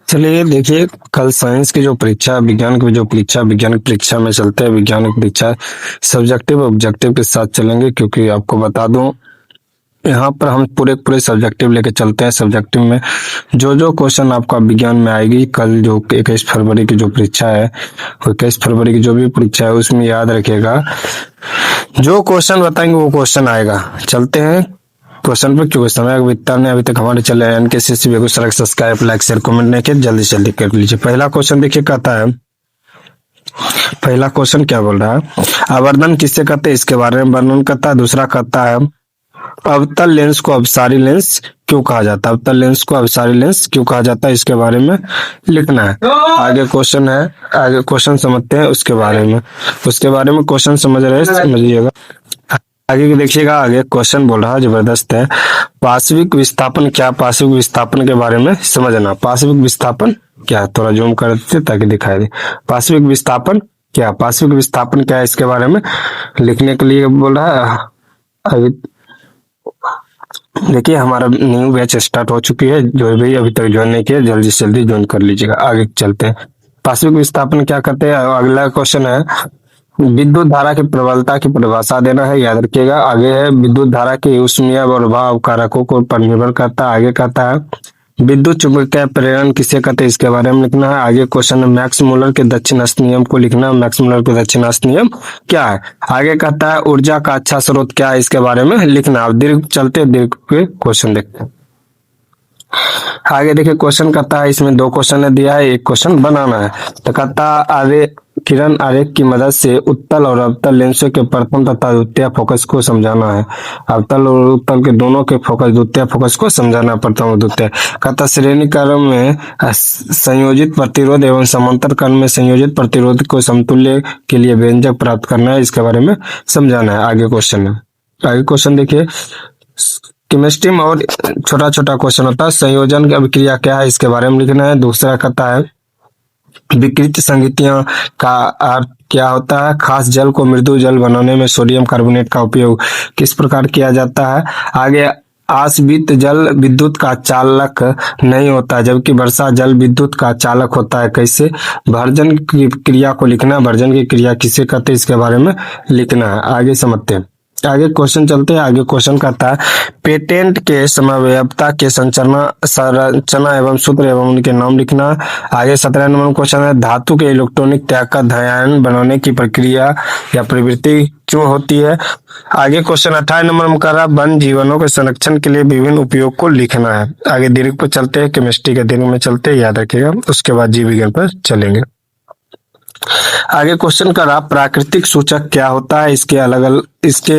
चलिए देखिए, कल साइंस की जो परीक्षा, विज्ञान की जो परीक्षा, विज्ञानिक परीक्षा में चलते हैं। विज्ञानिक परीक्षा सब्जेक्टिव ऑब्जेक्टिव के साथ चलेंगे, क्योंकि आपको बता दूं यहाँ पर हम पूरे पूरे सब्जेक्टिव लेके चलते हैं। सब्जेक्टिव में जो जो क्वेश्चन आपका विज्ञान में आएगी, कल जो 21 फरवरी की जो परीक्षा है, 21 फरवरी की जो भी परीक्षा है उसमें याद रखिएगा, जो क्वेश्चन बताएंगे वो क्वेश्चन आएगा। चलते हैं क्वेश्चन पर, क्योंकि समय वितरण ने अभी तक हमारे चले NKCC Begusarai subscribe like share comment नहीं किया, जल्दी से जल्दी कर लीजिए। पहला क्वेश्चन देखिए, कहता है, पहला क्वेश्चन क्या बोल रहा है, आवर्धन किससे कहते हैं इसके बारे में वर्णन करता है। दूसरा कहता है, अवतल लेंस को अपसारी लेंस क्यों कहा जाता है। अवतल लेंस को अपसारी लेंस क्यों कहा जाता है, इसके बारे में लिखना है। आगे क्वेश्चन है, आगे क्वेश्चन समझते हैं उसके बारे में क्वेश्चन समझ रहे हैं, समझिएगा। आगे देखिएगा, आगे क्वेश्चन बोल रहा है, जबरदस्त है। पार्श्विक विस्थापन क्या, पार्श्विक विस्थापन के बारे में समझना। पार्श्विक विस्थापन क्या, थोड़ा जूम कर देते ताकि दिखाई दे। पार्श्विक विस्थापन क्या, पार्श्विक विस्थापन क्या है, इसके बारे में लिखने के लिए बोल रहा है। अभी देखिए, हमारा न्यू बैच स्टार्ट हो चुकी है, जो भी अभी तक ज्वाइन नहीं किया जल्दी से जल्दी ज्वाइन कर लीजिएगा। आगे चलते हैं, पार्श्विक विस्थापन क्या करते हैं। अगला क्वेश्चन है, विद्युत धारा की प्रबलता की परिभाषा देना है, याद रखिएगा। आगे है, विद्युत धारा के ऊष्मीय और भाव कारकों को पर निर्भर करता है। आगे कहता है, विद्युत चुंबकीय प्रेरण किसे कहते हैं, इसके बारे में लिखना है। आगे क्वेश्चन है, मैक्स मूलर के दक्षिणास्थ नियम को लिखना है। मैक्स मूलर के दक्षिणास्थ नियम क्या है। आगे कहता है, ऊर्जा का अच्छा स्रोत क्या है, इसके बारे में लिखना है। दीर्घ चलते दीर्घ के क्वेश्चन देखते हैं। आगे देखिए, क्वेश्चन कहता है, इसमें दो क्वेश्चन दिया है, एक क्वेश्चन बनाना है। तो कहता है, आगे किरण आरेख की मदद से उत्तल और अवतल लेंसों के प्रथम तथा द्वितीय फोकस को समझाना है। अवतल और उत्तल के दोनों के फोकस, द्वितीय फोकस को समझाना, प्रथम और द्वितीय। कहता, श्रेणी क्रम में संयोजित प्रतिरोध एवं समांतर क्रम में संयोजित प्रतिरोध को समतुल्य के लिए व्यंजक प्राप्त करना है, इसके बारे में समझाना है। आगे क्वेश्चन है, आगे क्वेश्चन देखिए, केमिस्ट्री में और छोटा छोटा क्वेश्चन होता है। संयोजन की अभिक्रिया क्या है, इसके बारे में लिखना है। दूसरा कहता है, विकृत संगतियां का अर्थ क्या होता है। खास जल को मृदु जल बनाने में सोडियम कार्बोनेट का उपयोग किस प्रकार किया जाता है। आगे, आसवित जल विद्युत का चालक नहीं होता, जबकि वर्षा जल विद्युत का चालक होता है, कैसे। भर्जन की क्रिया को लिखना, भर्जन की क्रिया किसे कहते हैं, इसके बारे में लिखना है। आगे समझते हैं, आगे क्वेश्चन चलते हैं। आगे क्वेश्चन कहता है, पेटेंट के समव्ययता के संरचना एवं सूत्र एवं उनके नाम लिखना। आगे 17 नंबर क्वेश्चन है, धातु के इलेक्ट्रॉनिक त्याग का ध्यान बनाने की प्रक्रिया या प्रवृत्ति क्यों होती है। आगे क्वेश्चन 28 नंबर में कर रहा, वन जीवनों के संरक्षण के लिए विभिन्न उपयोग को लिखना है। आगे दीर्घ पर चलते हैं, केमिस्ट्री के दीर्घ में चलते हैं, याद रखिएगा। उसके बाद जीव विज्ञान पर चलेंगे। आगे क्वेश्चन कर रहा, प्राकृतिक सूचक क्या होता है, इसके अलग अलग, इसके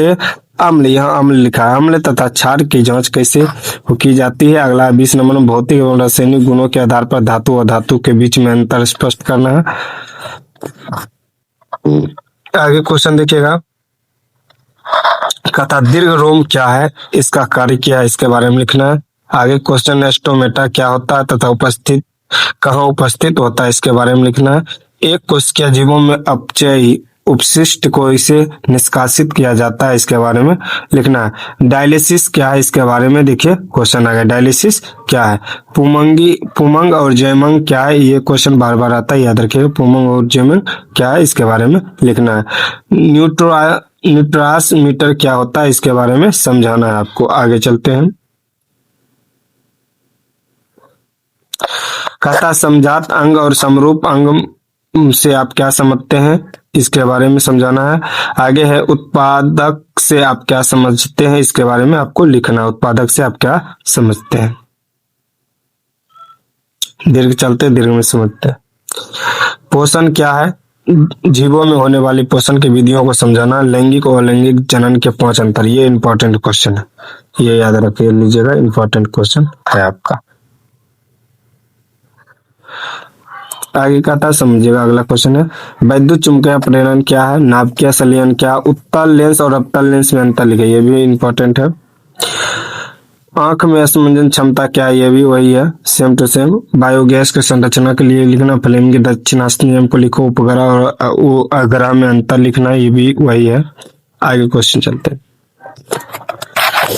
अम्ल, यहाँ अम्ल लिखा है, अम्ल तथा क्षार की जांच कैसे की जाती है। अगला 20 नंबर में भौतिक एवं रासायनिक गुणों के आधार पर धातु और धातु के बीच में अंतर स्पष्ट करना है। आगे क्वेश्चन देखिएगा, कथा दीर्घ रोम क्या है, इसका कार्य क्या है, इसके बारे में लिखना है। आगे क्वेश्चन है, स्टोमेटा क्या होता है तथा उपस्थित कहाँ उपस्थित होता है, इसके बारे में लिखना है। एक कोशिकीय जीवों में अपचयी उपशिष्ट को इसे निष्कासित किया जाता है, इसके बारे में लिखना है। डायलिसिस क्या है, इसके बारे में देखिए क्वेश्चन आ गया, डायलिसिस क्या है। पुमंग और जयमंग क्या है, ये क्वेश्चन बार बार आता है, याद रखिएगा। पुमंग और जयमंग क्या है, इसके बारे में लिखना है। न्यूट्रास मीटर क्या होता है, इसके बारे में समझाना है आपको। आगे चलते हैं, कहता, समजात अंग और समरूप अंग से आप क्या समझते हैं, इसके बारे में समझाना है। आगे है, उत्पादक से आप क्या समझते हैं, इसके बारे में आपको लिखना है। उत्पादक से आप क्या समझते हैं। दीर्घ चलते दीर्घ में समझते हैं। पोषण क्या है, जीवों में होने वाली पोषण की विधियों को समझाना। लैंगिक और अलैंगिक जनन के 5 अंतर, ये इंपॉर्टेंट क्वेश्चन है, ये याद रखिए लीजिएगा, इंपॉर्टेंट क्वेश्चन है आपका। आगे का था, समझिएगा। अगला क्वेश्चन है, वैद्युत चुंबकीय प्रेरण क्या है, नाभिकीय संलयन क्या, उत्तल लेंस और अवतल लेंस में अंतर लिखे, ये भी इंपॉर्टेंट है। आंख में असमंजन क्षमता क्या है, ये भी वही है, सेम टू सेम। बायोगैस की संरचना के लिए लिखना, फ्लेमिंग के दक्षिणास्थ नियम को लिखो। उपग्रह और अग्रह में अंतर लिखना, ये भी वही है। आगे क्वेश्चन चलते हैं।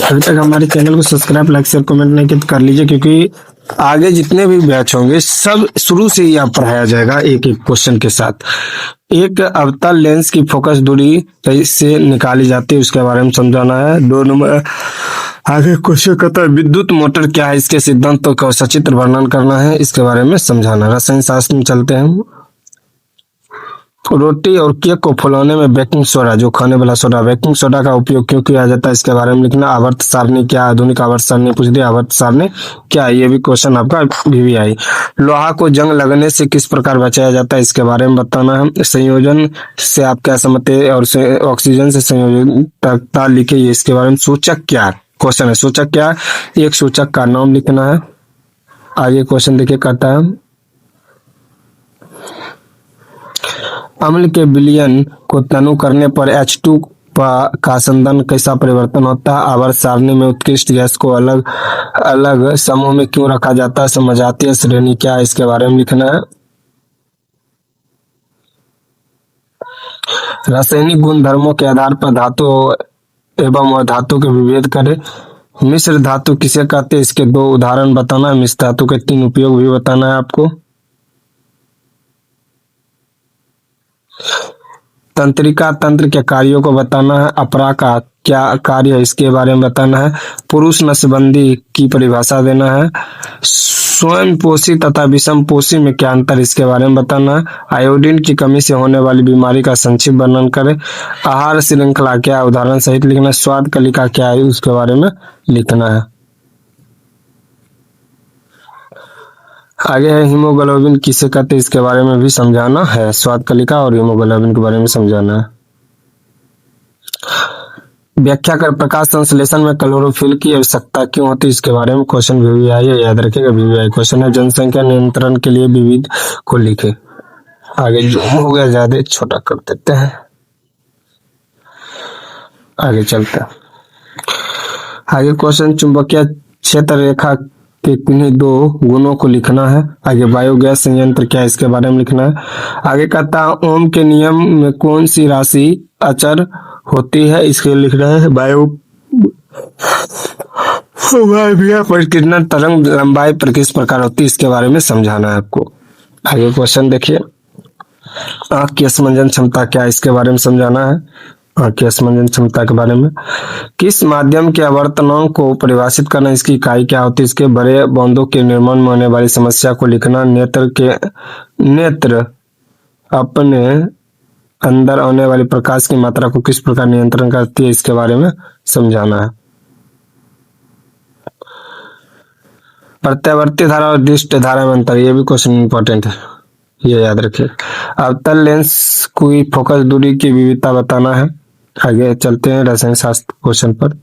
अभी तक हमारे चैनल को सब्सक्राइब लाइक शेयर कमेंट नहीं किया तो कर लीजिए, क्योंकि आगे जितने भी बैच होंगे सब शुरू से ही आप पढ़ाया जाएगा एक एक क्वेश्चन के साथ। एक अवतल लेंस की फोकस दूरी कैसे निकाली जाती है उसके बारे में समझाना है। 2 नंबर आगे क्वेश्चन कहता है विद्युत मोटर क्या है, इसके सिद्धांतों का सचित्र वर्णन करना है, इसके बारे में समझाना। रसायन शास्त्र में चलते हैं। रोटी और केक को फुलाने में बेकिंग सोडा, जो खाने वाला सोडा, बेकिंग सोडा का उपयोग क्यों किया जाता है इसके बारे में लिखना। आवर्त सारणी क्या, आधुनिक आवर्त सारणी पूछ दिया, आवर्त सारणी क्या, ये भी क्वेश्चन आपका VVI। लोहा को जंग लगने से किस प्रकार बचाया जाता है इसके बारे में बताना है। संयोजन से आप क्या समझते हैं और ऑक्सीजन से संयोजकता लिखिए, इसके बारे में। सूचक क्या क्वेश्चन है, सूचक क्या, एक सूचक का नाम लिखना है। आगे क्वेश्चन देखिए कहता है अम्ल के विलयन को तनु करने पर H2 का संदन कैसा परिवर्तन होता है। आवर्त सारणी में उत्कृष्ट गैस को अलग अलग समूह में क्यों रखा जाता है। समजातीय श्रेणी क्या है इसके बारे में लिखना है। रासायनिक गुणधर्मों के आधार पर धातु एवं अधातु के विभेद करें। मिश्र धातु किसे कहते हैं, इसके 2 उदाहरण बताना है। मिश्र धातु के 3 उपयोग भी बताना है आपको। तंत्रिका तंत्र के कार्यों को बताना है। अपरा का क्या कार्य है इसके बारे में बताना है। पुरुष नसबंदी की परिभाषा देना है। स्वयं पोषी तथा विषम पोषी में क्या अंतर इसके बारे में बताना है। आयोडीन की कमी से होने वाली बीमारी का संक्षिप्त वर्णन करें। आहार श्रृंखला क्या, उदाहरण सहित लिखना। स्वाद कलिका क्या है उसके बारे में लिखना है। आगे है हीमोग्लोबिन किसे कहते हैं इसके बारे में भी समझाना है। स्वाद कलिका और हीमोग्लोबिन के बारे में समझाना है। व्याख्या कर प्रकाश संश्लेषण में क्लोरोफिल की आवश्यकता क्यों होती है इसके बारे में क्वेश्चन VVI है, याद रखिएगा VVI क्वेश्चन है। जनसंख्या नियंत्रण के लिए विविध को लिखे। आगे जूम हो गया, ज्यादा छोटा कर देते हैं, आगे चलते हैं। आगे क्वेश्चन चुंबकीय क्षेत्र रेखा के किन्हीं 2 गुणों को लिखना है। आगे बायोगैस संयंत्र क्या है इसके बारे में लिखना है। आगे कहता है ओम के नियम में कौन सी राशि अचर होती है, इसके लिखना है। परिकीर्णन तरंग लंबाई पर किस प्रकार होती है इसके बारे में समझाना है आपको। आगे क्वेश्चन देखिए आंख की स्मंजन क्षमता क्या है इसके बारे में समझाना है। आंख की स्मंजन क्षमता के बारे में। किस माध्यम के आवर्तनांक को परिभाषित करना, इसकी इकाई क्या होती है। इसके बड़े बूंदों के निर्माण में होने वाली समस्या को लिखना। नेत्र अपने अंदर आने वाली प्रकाश की मात्रा को किस प्रकार नियंत्रण करती है इसके बारे में समझाना है। प्रत्यावर्ती धारा और दृष्ट धारा में अंतर, ये भी क्वेश्चन इंपॉर्टेंट है, ये याद रखिए। अवतल लेंस की फोकस दूरी की विविधता बताना है। आगे चलते हैं रसायन शास्त्र क्वेश्चन पर।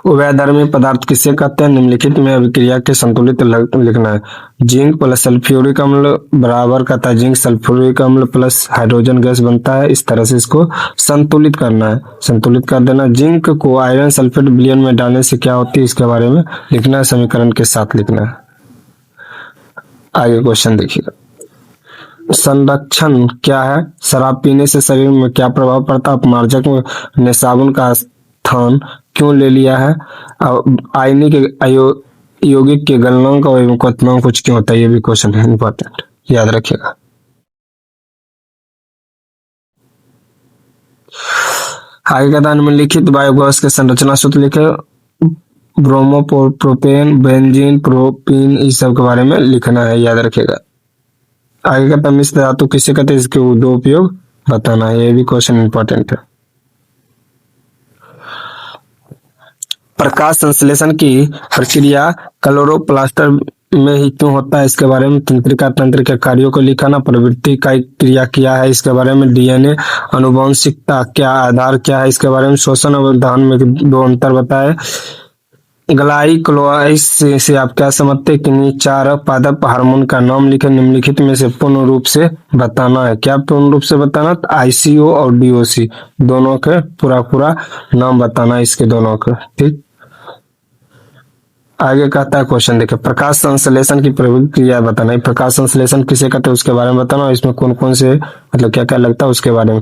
उभयधर्मी पदार्थ किसे कहते हैं, निम्नलिखित में अभिक्रिया के संतुलित लिखना है। जिंक प्लस सल्फ्यूरिक अम्ल बराबर कहता है जिंक सल्फ्यूरिक अम्ल प्लस हाइड्रोजन गैस बनता है। इस तरह से इसको संतुलित करना है, संतुलित कर देना। जिंक को आयरन सल्फेट विलयन में डालने से क्या होती है इसके बारे में लिखना है, समीकरण के साथ लिखना है। आगे क्वेश्चन देखिएगा। संरक्षण क्या है, शराब पीने से शरीर में क्या प्रभाव पड़ता है। अपमार्जक ने साबुन का स्थान क्यों ले लिया है। आयनिक यौगिक के गलनांक और क्वथनांक कुछ क्यों होता है, ये भी क्वेश्चन है इंपॉर्टेंट, याद रखिएगा। आगे का दान में लिखित बायोगैस के संरचना सूत्र लिखे। ब्रोमो प्रोपेन बेंजीन प्रोपीन इस सब के बारे में लिखना है, याद रखिएगा। आगे का मिश्र धातु किसे कहते हैं, इसके 2 उपयोग बताना है, ये भी क्वेश्चन इंपॉर्टेंट है। प्रकाश संश्लेषण की प्रक्रिया क्लोरोप्लास्ट में ही क्यों होता है इसके बारे में। तंत्रिका तंत्र के कार्यों को लिखाना। प्रवृत्ति का क्रिया क्या है इसके बारे में। DNA आनुवंशिकता क्या आधार क्या है इसके बारे में। शोषण और दहन में 2 अंतर बताए। ग्लाइकोलाइसिस से आप क्या समझते हैं। किन्हीं 4 पादप हार्मोन का नाम लिखे। निम्नलिखित में से पूर्ण रूप से बताना है। क्या पूर्ण रूप से बताना, ICO और DOC दोनों के पूरा नाम बताना है, इसके दोनों के, ठीक। आगे कहता है क्वेश्चन देखिए, प्रकाश संश्लेषण की प्रक्रिया बताना है। प्रकाश संश्लेषण किसे कहते हैं उसके बारे में बताना, इसमें कौन कौन से मतलब क्या क्या लगता है उसके बारे में।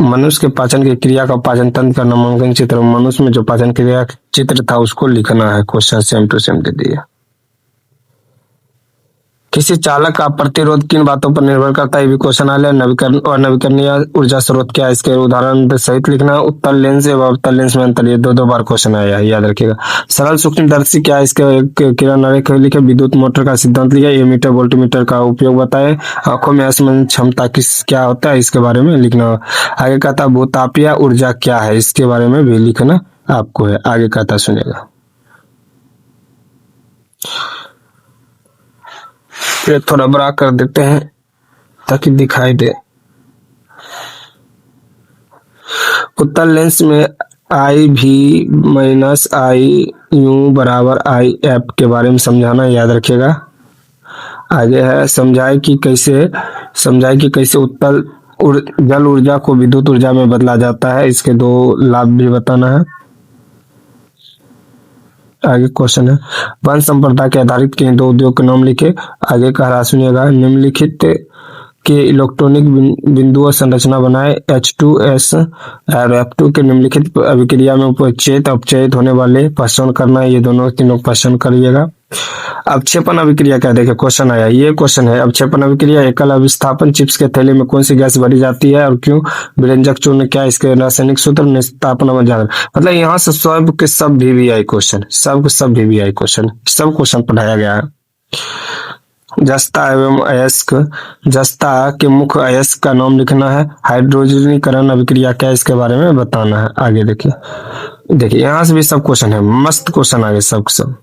मनुष्य के पाचन की क्रिया का पाचन तंत्र का नामांकन चित्र, मनुष्य में जो पाचन क्रिया का चित्र था उसको लिखना है। क्वेश्चन सेम टू सेम दे दिया। किसी चालक का प्रतिरोध किन बातों पर निर्भर करता है, ये भी क्वेश्चन आ गया। नवीकरण और नवीकरणीय ऊर्जा स्रोत क्या है, इसके उदाहरण सहित लिखना। उत्तल लेंस एवं अवतल लेंस में अंतर, ये दो बार क्वेश्चन आया है, याद रखिएगा। सरल सूक्ष्मदर्शी क्या है, इसके किरण आरेख लिखे। विद्युत मोटर का सिद्धांत लिखा। एमीटर वोल्टमीटर का उपयोग बताए। आंखों में असमान क्षमता किस क्या होता है, इसके बारे में लिखना। आगे कहता भूतापीय ऊर्जा क्या है, इसके बारे में भी लिखना आपको है। आगे कहता सुनिएगा। फिर थोड़ा बड़ा कर देते हैं ताकि दिखाई दे। उत्तल लेंस में आई भी माइनस आई यू बराबर आई एफ के बारे में समझाना, याद रखिएगा। आगे है समझाए कि कैसे उत्तल जल ऊर्जा को विद्युत ऊर्जा में बदला जाता है, इसके दो लाभ भी बताना है। आगे क्वेश्चन है वन संप्रदाय के आधारित के दो उद्योग के नाम लिखे। आगे कह रहा सुनिएगा। निम्नलिखित के इलेक्ट्रॉनिक बिंदुओं संरचना बनाए। H2S और F2 के निम्नलिखित अभिक्रिया में उपचयित अपचयित होने वाले पहचान करना है। ये दोनों तीनों पहचान करिएगा। अवक्षेपण अभिक्रिया क्या देखिए क्वेश्चन आया, ये क्वेश्चन है। अवक्षेपण अभिक्रिया एकल अभिस्थापन चिप्स के थैले में कौन सी गैस भरी जाती है और क्यों? विरंजक चूर्ण क्या, इसके रासायनिक सूत्र, निस्तापन मतलब यहाँ से सब के सब VVI क्वेश्चन, सब के सब VVI क्वेश्चन, सब क्वेश्चन पढ़ाया गया है। जस्ता एवं अयस्क, जस्ता के मुख्य अयस्क का नाम लिखना है। हाइड्रोजनीकरण अभिक्रिया क्या, इसके बारे में बताना है। आगे देखिए यहाँ से भी सब क्वेश्चन है, मस्त क्वेश्चन आगे सब।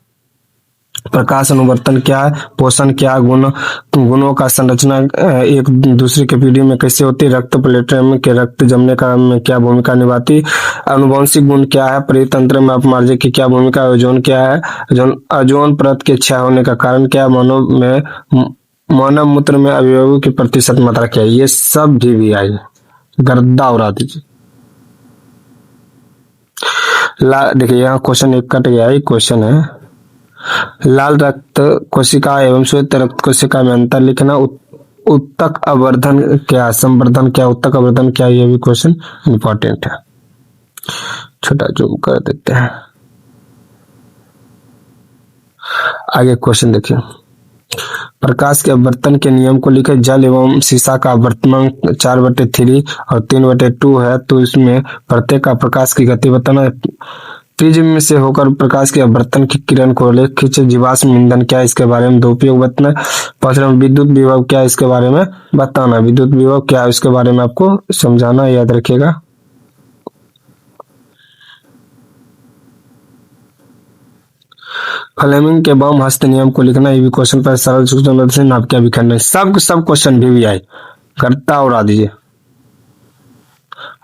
प्रकाश अनुवर्तन क्या है, पोषण क्या, गुणों का संरचना एक दूसरे के पीढ़ी में कैसे होती है, रक्त प्लेटलेट के रक्त जमने का में क्या भूमिका निभाती, अनुवांशिक गुण क्या है, परितंत्र में अपमार्जक की क्या भूमिका, ओजोन क्या है, ओजोन परत के क्षय होने का कारण क्या, मानव मूत्र में अवयवों की प्रतिशत मात्रा क्या है, ये सब VVI गर्दा उड़ा दीजिए। देखिए यहाँ क्वेश्चन एक कट गया, एक क्वेश्चन है लाल रक्त कोशिका एवं श्वेत रक्त कोशिका में अंतर लिखना। उत्तक अवर्धन क्या, संवर्धन क्या, उत्तक अवर्धन क्या, ये भी क्वेश्चन इंपॉर्टेंट है। छोटा जूम कर देते हैं। आगे क्वेश्चन देखिए। प्रकाश के अपवर्तन के नियम को लिखे। जल एवं शीशा का अपवर्तन 4/3 और 3/2 है, तो इसमें प्रत्येक का प्रकाश की गति बताना। प्रिज्म से होकर प्रकाश के अपवर्तन की किरण को खींचे। जीवाश्म ईंधन क्या, इसके बारे में दो उपयोग बताना। पांचवा विद्युत विभव क्या, इसके बारे में बताना। विद्युत विभव क्या है, इसके बारे में आपको समझाना, याद रखिएगा। फ्लेमिंग के बम हस्त नियम को लिखना। ये भी क्वेश्चन पर सरल सूचना से नाप क्या विखंडन, सब क्वेश्चन VVI करता उड़ा दीजिए।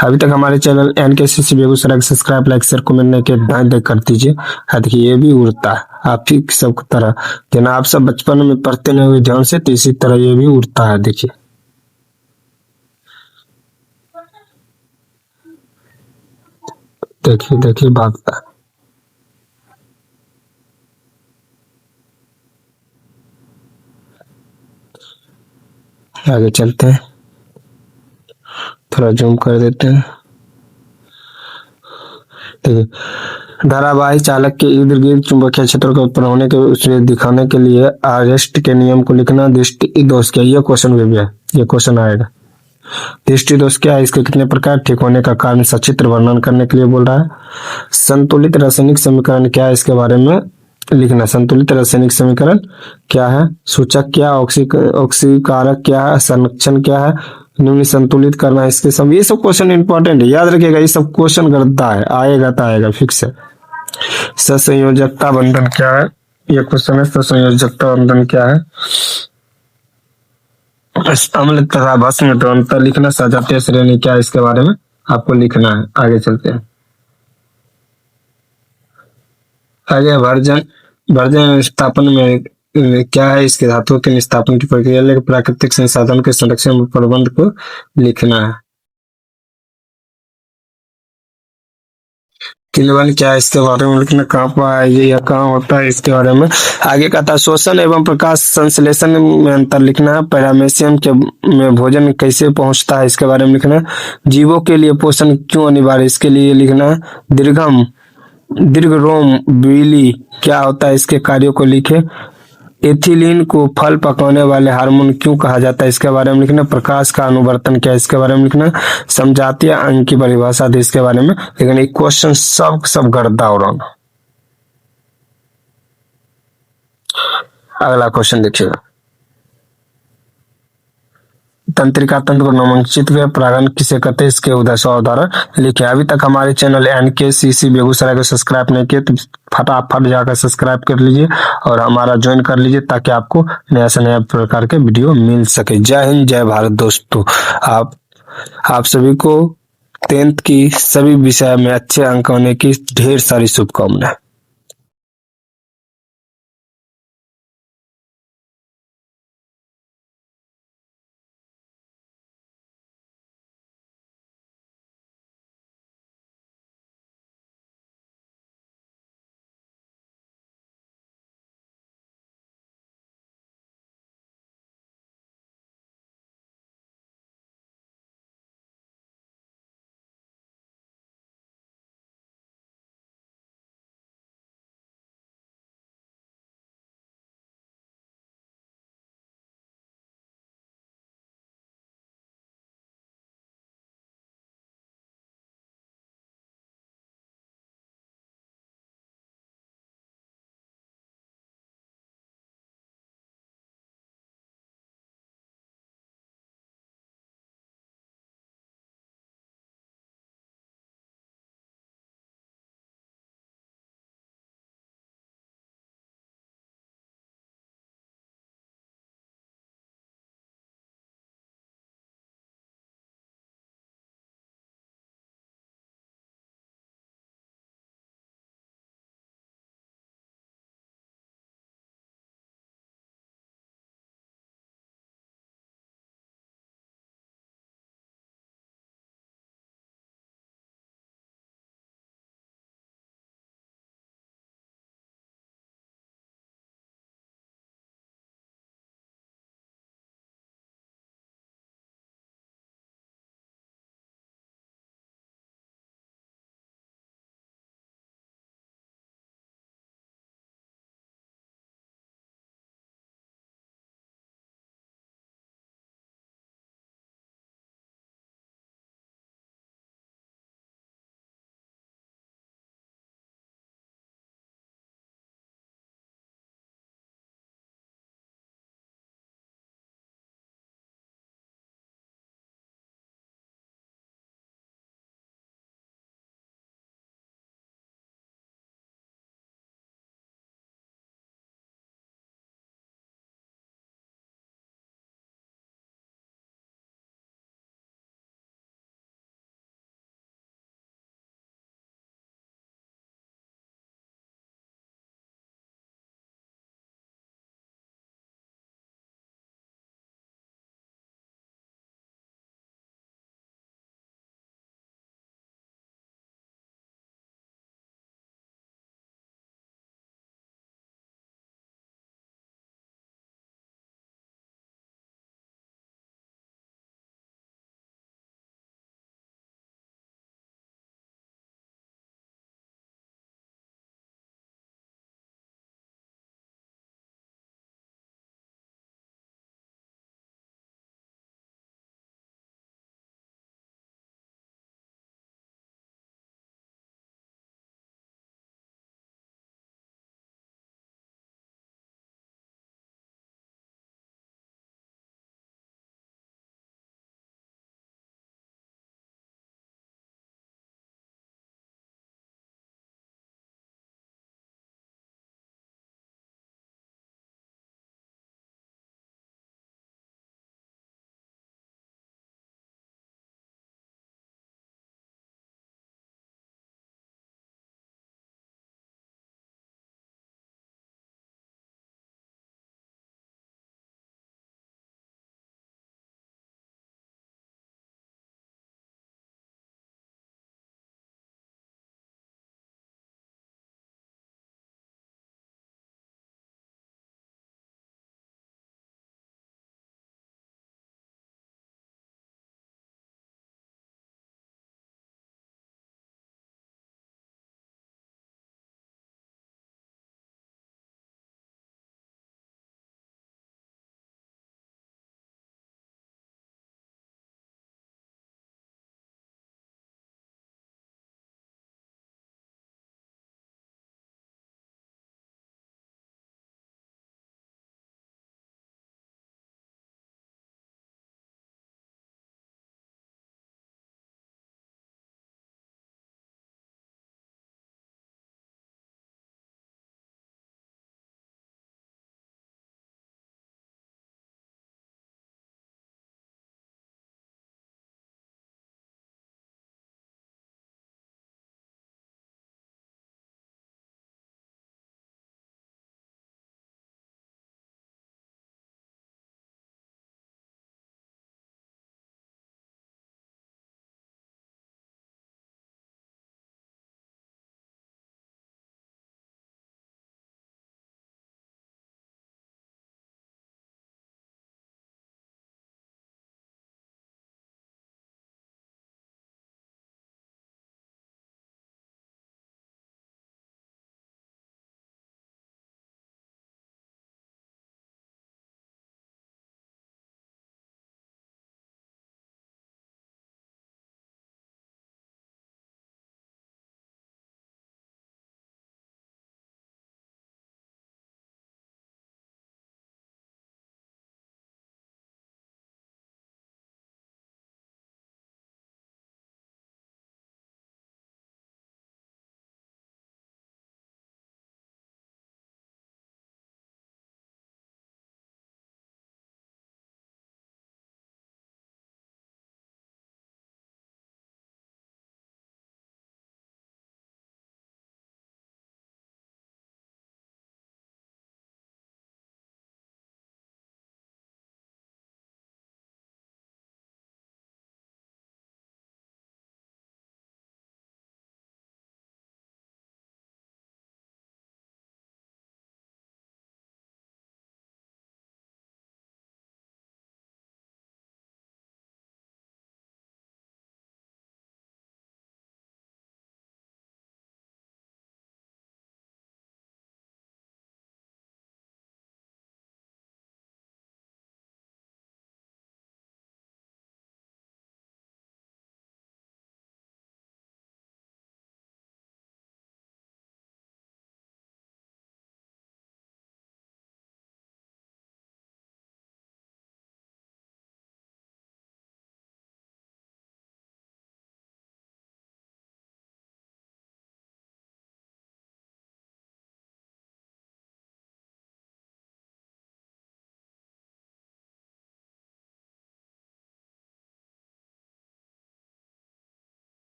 अभी तक हमारे चैनल NKCC बेगूसराय को सब्सक्राइब, लाइक, शेयर, कमेंट नहीं किया दाएं कर दीजिए। देखिए ये भी उड़ता है आप ही सब तरह, जना आप सब बचपन में पढ़ते नहीं हुए ध्यान से, तो इसी तरह ये भी उड़ता है। देखिए देखिए देखिए भागता है। आगे चलते हैं, थोड़ा जूम कर देते हैं। देखिए धारावाही चालक के इर्द गिर्द चुंबकीय क्षेत्र का उत्पन्न होने के उसे दिखाने के लिए आरेस्ट के नियम को लिखना। दृष्टि दोष क्या, ये क्वेश्चन भी है, ये क्वेश्चन आएगा। दृष्टि दोष क्या है, इसके कितने प्रकार, ठीक होने का कारण सचित्र वर्णन करने के लिए बोल रहा है। संतुलित रासायनिक समीकरण क्या है, इसके बारे में लिखना। संतुलित रासायनिक समीकरण क्या है, सूचक क्या, ऑक्सीकारक क्या है, संरक्षण क्या है, निम्न संतुलित करना है, इसके सब ये सब क्वेश्चन इंपॉर्टेंट है, याद रखिएगा। ये सब क्वेश्चन करता है, आएगा तो आएगा, फिक्स है। ससंयोजकता बंधन क्या है, ये क्वेश्चन है। ससंयोजकता बंधन क्या है, अम्ल तथा भस्म में अंतर लिखना। सजातीय श्रेणी क्या है, इसके बारे में आपको लिखना है। आगे चलते हैं। आगे भर्जन स्थापन में क्या है, इसके धातुओं के निस्तापन की प्रक्रिया लेकर प्राकृतिक संसाधन के संरक्षण प्रबंध को लिखना है। किण्वन क्या है इसके बारे में लिखना, कहाँ पर है ये या कहाँ होता है इसके बारे में। आगे का था शोषण एवं प्रकाश संश्लेषण में अंतर लिखना है। पैरामेशियम के में भोजन कैसे पहुंचता है इसके बारे में लिखना है। जीवों के लिए पोषण क्यों अनिवार्य इसके लिए लिखना है। दीर्घरोम बीली क्या होता है इसके कार्यों को लिखे। एथिलीन को फल पकाने वाले हार्मोन क्यों कहा जाता है इसके बारे में लिखना। प्रकाश का अनुवर्तन क्या है इसके बारे में लिखना। समजातीय अंक की परिभाषा थी इसके बारे में। लेकिन एक क्वेश्चन सब गड़दा हो रहा। अगला क्वेश्चन देखिएगा। तंत्रिका तंत्र को नामांकित हुए परागण किसे कहते हैं इसके उदाहरण लिखे। अभी तक हमारे चैनल NKCC बेगूसराय को सब्सक्राइब नहीं किए तो फटाफट जाकर सब्सक्राइब कर लीजिए और हमारा ज्वाइन कर लीजिए ताकि आपको नया से नया प्रकार के वीडियो मिल सके। जय हिंद, जय भारत दोस्तों। आप सभी को 10th की सभी विषय में अच्छे अंक होने की ढेर सारी शुभकामनाएं।